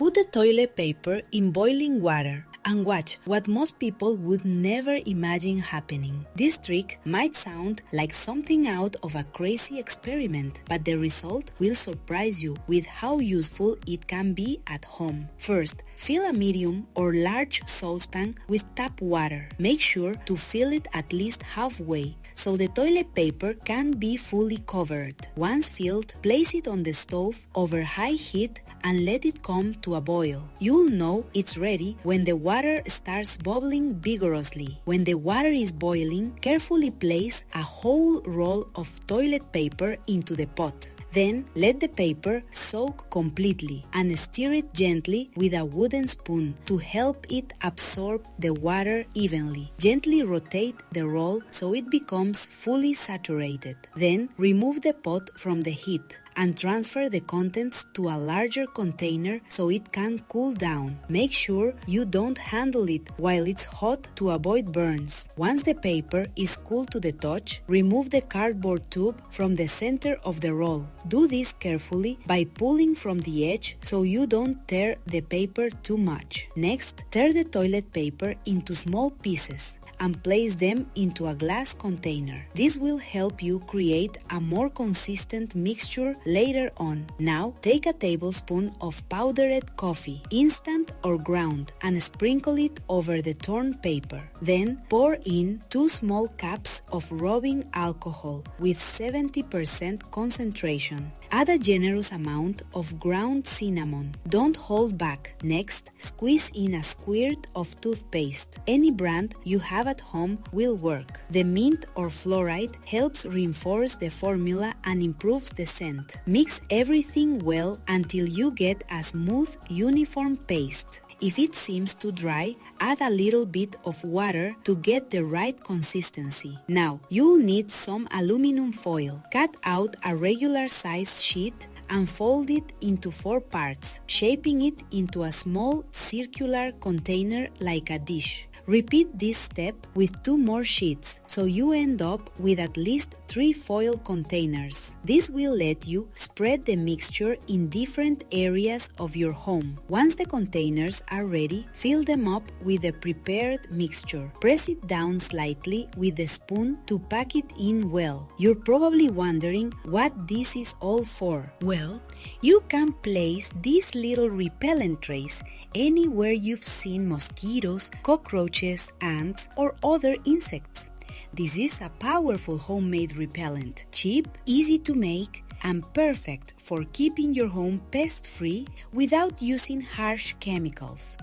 Put the toilet paper in boiling water and watch what most people would never imagine happening. This trick might sound like something out of a crazy experiment, but the result will surprise you with how useful it can be at home. First, fill a medium or large saucepan with tap water. Make sure to fill it at least halfway, so the toilet paper can be fully covered. Once filled, place it on the stove over high heat and let it come to a boil. You'll know it's ready when the water starts bubbling vigorously. When the water is boiling, carefully place a whole roll of toilet paper into the pot. Then let the paper soak completely and stir it gently with a wooden spoon to help it absorb the water evenly. Gently rotate the roll so it becomes fully saturated. Then remove the pot from the heat and transfer the contents to a larger container so it can cool down. Make sure you don't handle it while it's hot to avoid burns. Once the paper is cool to the touch, remove the cardboard tube from the center of the roll. Do this carefully by pulling from the edge so you don't tear the paper too much. Next, tear the toilet paper into small pieces and place them into a glass container. This will help you create a more consistent mixture later on. Now, take a tablespoon of powdered coffee, instant or ground, and sprinkle it over the torn paper. Then, pour in 2 small cups of rubbing alcohol with 70% concentration. Add a generous amount of ground cinnamon. Don't hold back. Next, squeeze in a squirt of toothpaste. Any brand you have at home will work. The mint or fluoride helps reinforce the formula and improves the scent. Mix everything well until you get a smooth, uniform paste. If it seems too dry, add a little bit of water to get the right consistency. Now, you'll need some aluminum foil. Cut out a regular sized sheet and fold it into 4 parts, shaping it into a small circular container like a dish. Repeat this step with 2 more sheets, so you end up with at least 3 foil containers. This will let you spread the mixture in different areas of your home. Once the containers are ready, fill them up with the prepared mixture. Press it down slightly with the spoon to pack it in well. You're probably wondering what this is all for. Well, you can place these little repellent trays anywhere you've seen mosquitoes, cockroaches, ants, or other insects. This is a powerful homemade repellent, cheap, easy to make, and perfect for keeping your home pest-free without using harsh chemicals.